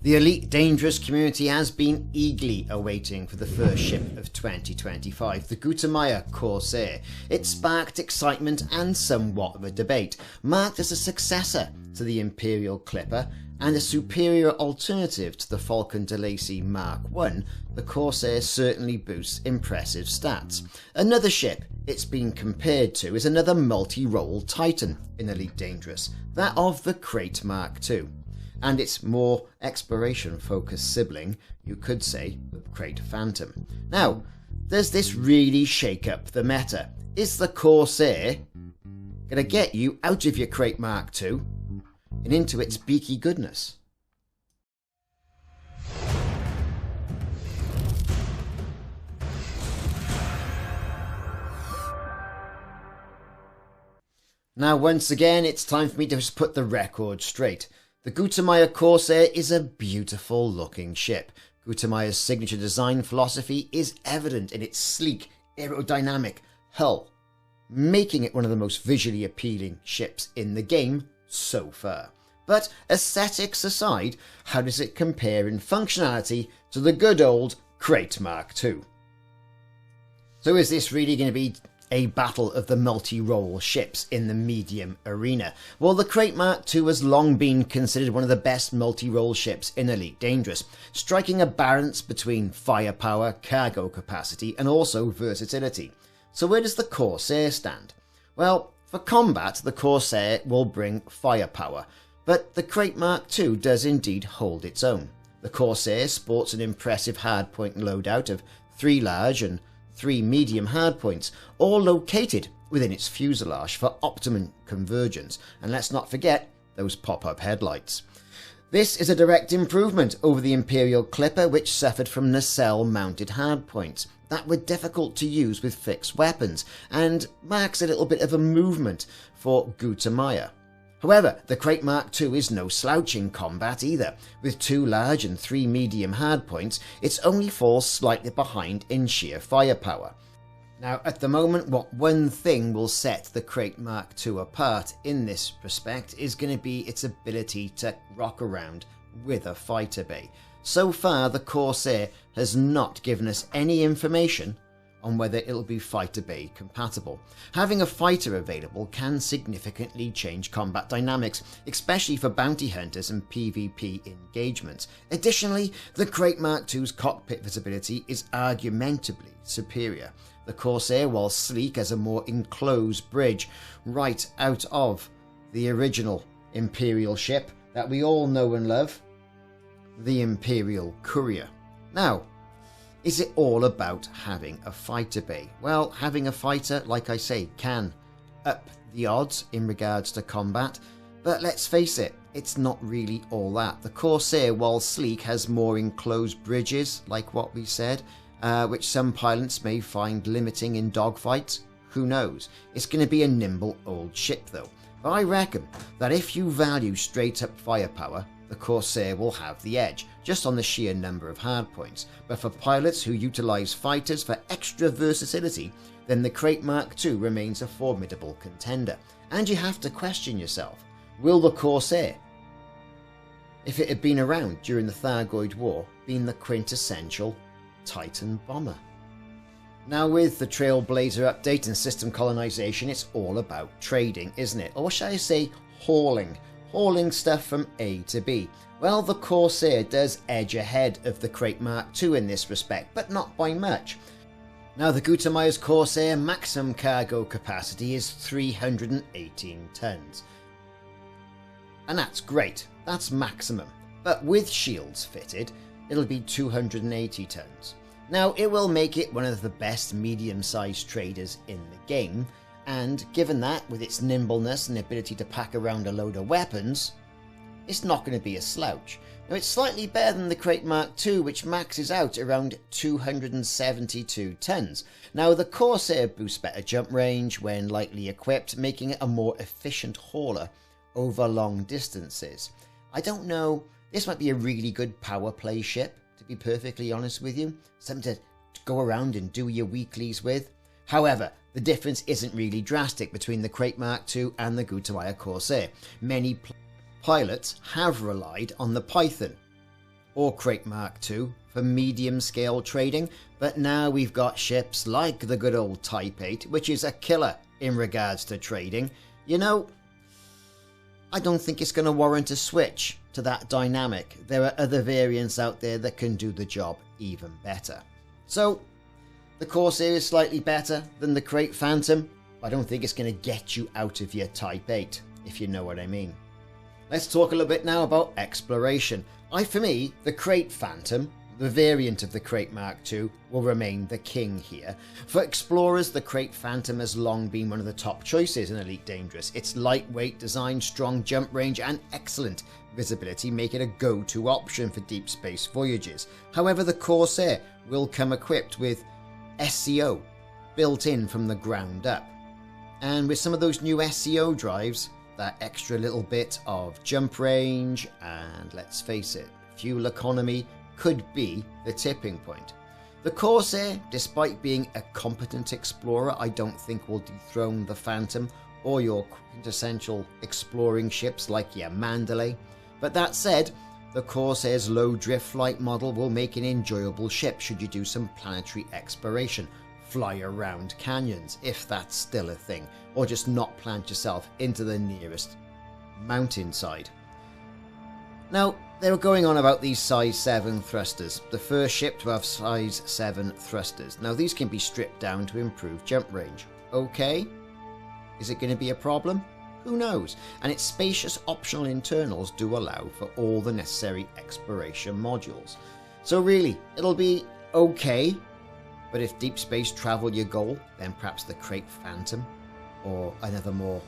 The Elite Dangerous community has been eagerly awaiting for the first ship of 2025, the Gutamaya Corsair. It sparked excitement and somewhat of a debate, marked as a successor to the Imperial Clipper and a superior alternative to the Falcon DeLacy Mark I. The Corsair certainly boasts impressive stats. Another ship it's been compared to is another multi-role titan in Elite Dangerous, that of the Krait Mk2. And its more exploration-focused sibling, you could say, the Krait Phantom. Now, does this really shake up the meta? Is the Corsair going to get you out of your Krait Mk2 and into its beaky goodness? Now, once again, it's time for me to just put the record straight. The Gutamaya Corsair is a beautiful looking ship. Gutamaya's signature design philosophy is evident in its sleek, aerodynamic hull, making it one of the most visually appealing ships in the game so far. But aesthetics aside, how does it compare in functionality to the good old Krait Mk2? So is this really going to be a battle of the multi-role ships in the medium arena? Well, the Krait Mk2 has long been considered one of the best multi-role ships in Elite Dangerous, striking a balance between firepower, cargo capacity, and also versatility. So where does the Corsair stand? Well, for combat, the Corsair will bring firepower, but the Krait Mk2 does indeed hold its own. The Corsair sports an impressive hardpoint loadout of 3 large and 3 medium hardpoints, all located within its fuselage for optimum convergence, and let's not forget those pop-up headlights. This is a direct improvement over the Imperial Clipper, which suffered from nacelle-mounted hardpoints that were difficult to use with fixed weapons, and marks a little bit of a movement for Gutamaya. However, the Krait Mk2 is no slouch in combat either. With 2 large and 3 medium hardpoints, it only falls slightly behind in sheer firepower. Now, at the moment, what one thing will set the Krait Mk2 apart in this respect is going to be its ability to rock around with a fighter bay. So far, the Corsair has not given us any information on whether it'll be fighter bay compatible. Having a fighter available can significantly change combat dynamics, especially for bounty hunters and PvP engagements. Additionally, the Krait Mk2's cockpit visibility is argumentably superior. The Corsair, while sleek, has a more enclosed bridge right out of the original Imperial ship that we all know and love, the Imperial Courier. Now, is it all about having a fighter bay? Well, having a fighter, like I say, can up the odds in regards to combat, but let's face it, it's not really all that. The Corsair, while sleek, has more enclosed bridges, like what we said, which some pilots may find limiting in dogfights. Who knows? It's going to be a nimble old ship though. But I reckon that if you value straight up firepower, the Corsair will have the edge, just on the sheer number of hardpoints. But for pilots who utilise fighters for extra versatility, then the Krait Mk2 remains a formidable contender. And you have to question yourself, will the Corsair, if it had been around during the Thargoid War, been the quintessential Titan bomber? Now, with the Trailblazer update and system colonisation, it's all about trading, isn't it? Or shall I say hauling stuff from A to B. Well, the Corsair does edge ahead of the Krait Mk2 in this respect, but not by much. Now, the Gutamaya's Corsair maximum cargo capacity is 318 tons. And that's great, that's maximum. But with shields fitted, it'll be 280 tons. Now, it will make it one of the best medium-sized traders in the game, and given that, with its nimbleness and ability to pack around a load of weapons, it's not going to be a slouch. Now, it's slightly better than the Krait Mk2, which maxes out around 272 tons. Now, the Corsair boosts better jump range when lightly equipped, making it a more efficient hauler over long distances. I don't know, this might be a really good power play ship, to be perfectly honest with you. Something to go around and do your weeklies with. However, the difference isn't really drastic between the Krait Mk2 and the Gutamaya Corsair. Many pilots have relied on the Python or Krait Mk2 for medium scale trading, but now we've got ships like the good old Type 8, which is a killer in regards to trading. You know, I don't think it's going to warrant a switch to that dynamic. There are other variants out there that can do the job even better. So, the Corsair is slightly better than the Krait Phantom. I don't think it's going to get you out of your Type 8, if you know what I mean. Let's talk a little bit now about exploration. For me, the Krait Phantom, the variant of the Krait Mk2, will remain the king here. For explorers, the Krait Phantom has long been one of the top choices in Elite Dangerous. Its lightweight design, strong jump range, and excellent visibility make it a go-to option for deep space voyages. However, the Corsair will come equipped with SCO built in from the ground up. And with some of those new SCO drives, that extra little bit of jump range and, let's face it, fuel economy could be the tipping point. The Corsair, despite being a competent explorer, I don't think will dethrone the Phantom or your quintessential exploring ships like your Mandalay. But that said, the Corsair's low drift flight model will make an enjoyable ship should you do some planetary exploration, fly around canyons, if that's still a thing, or just not plant yourself into the nearest mountainside. Now, they were going on about these size 7 thrusters, the first ship to have size 7 thrusters. Now, these can be stripped down to improve jump range. Okay, is it going to be a problem? Who knows? And its spacious optional internals do allow for all the necessary exploration modules. So really, it'll be okay, but if deep space travel your goal, then perhaps the Krait Phantom or another more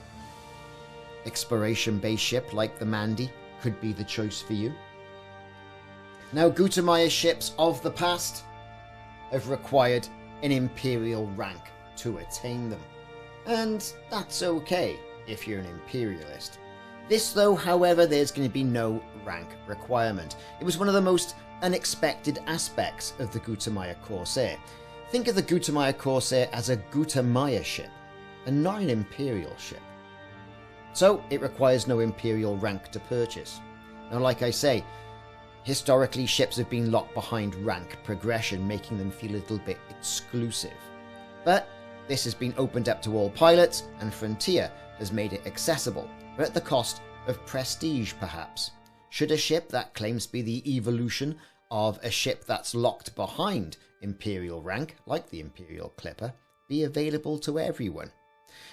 exploration-based ship like the Mandy could be the choice for you. Now, Gutamaya ships of the past have required an Imperial rank to attain them, and that's okay if you're an Imperialist. This though, however, there's going to be no rank requirement. It was one of the most unexpected aspects of the Gutamaya Corsair. Think of the Gutamaya Corsair as a Gutamaya ship, and not an Imperial ship. So, it requires no Imperial rank to purchase. Now, like I say, historically ships have been locked behind rank progression, making them feel a little bit exclusive. But this has been opened up to all pilots, and Frontier has made it accessible, but at the cost of prestige perhaps. Should a ship that claims to be the evolution of a ship that's locked behind Imperial rank, like the Imperial Clipper, be available to everyone?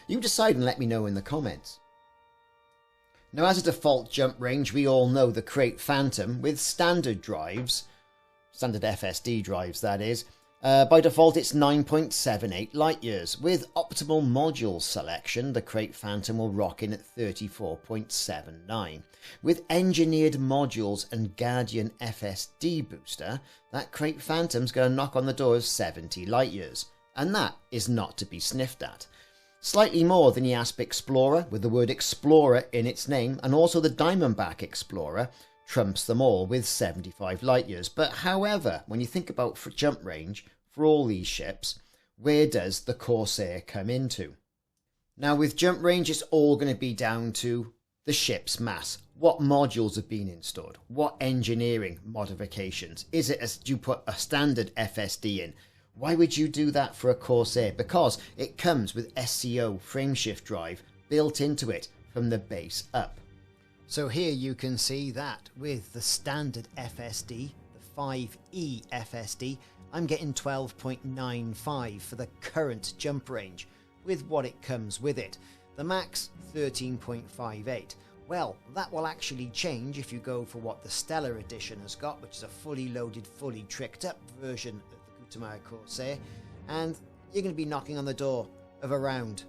You decide and let me know in the comments. Now, as a default jump range, we all know the Krait Phantom with standard drives, standard FSD drives that is, by default it's 9.78 light years. With optimal module selection, the Krait Phantom will rock in at 34.79. With engineered modules and Guardian FSD booster, that Krait Phantom's going to knock on the door of 70 light years, and that is not to be sniffed at. Slightly more than the Asp Explorer, with the word Explorer in its name, and also the Diamondback Explorer trumps them all with 75 light years. But however, when you think about jump range for all these ships, where does the Corsair come into? Now, with jump range, it's all going to be down to the ship's mass. What modules have been installed? What engineering modifications? Is it as do you put a standard FSD in? Why would you do that for a Corsair? Because it comes with SCO frameshift drive built into it from the base up. So here you can see that with the standard FSD, the 5E FSD, I'm getting 12.95 for the current jump range with what it comes with it. The max 13.58. Well, that will actually change if you go for what the Stellar Edition has got, which is a fully loaded, fully tricked up version of the Gutamaya Corsair, and you're going to be knocking on the door of around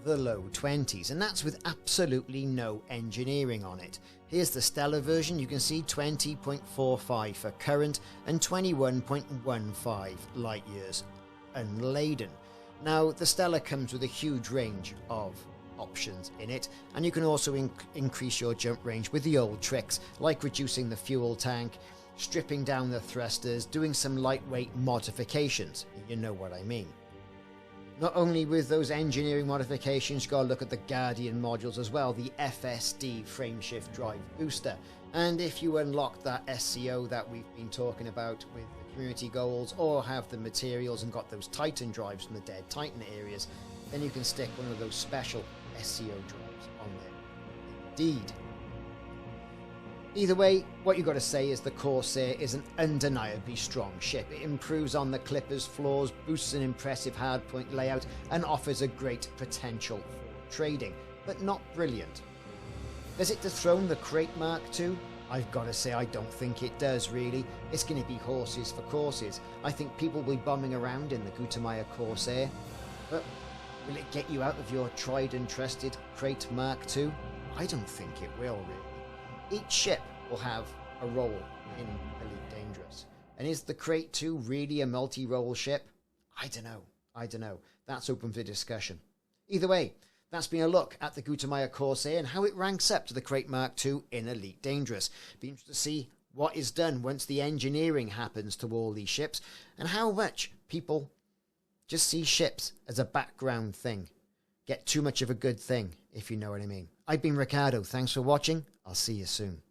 the low 20s, and that's with absolutely no engineering on it. Here's the Stellar version. You can see 20.45 for current and 21.15 light years unladen. Now, the Stellar comes with a huge range of options in it, and you can also increase your jump range with the old tricks like reducing the fuel tank, stripping down the thrusters, doing some lightweight modifications. You know what I mean. Not only with those engineering modifications, you've got to look at the Guardian modules as well, the FSD frameshift drive booster, And if you unlock that SCO that we've been talking about with the community goals, or have the materials and got those Titan drives from the Dead Titan areas, then you can stick one of those special SCO drives on there. Indeed. Either way, what you got to say is the Corsair is an undeniably strong ship. It improves on the Clipper's flaws, boosts an impressive hardpoint layout, and offers a great potential for trading, but not brilliant. Does it dethrone the Krait Mk2? I've got to say I don't think it does, really. It's going to be horses for courses. I think people will be bombing around in the Gutamaya Corsair. But will it get you out of your tried and trusted Krait Mk2? I don't think it will, really. Each ship will have a role in Elite Dangerous. And is the Krait 2 really a multi-role ship? I don't know. That's open for discussion. Either way, that's been a look at the Gutamaya Corsair and how it ranks up to the Krait Mk2 in Elite Dangerous. Be interested to see what is done once the engineering happens to all these ships, and how much people just see ships as a background thing. Get too much of a good thing, if you know what I mean. I've been Ricardo. Thanks for watching. I'll see you soon.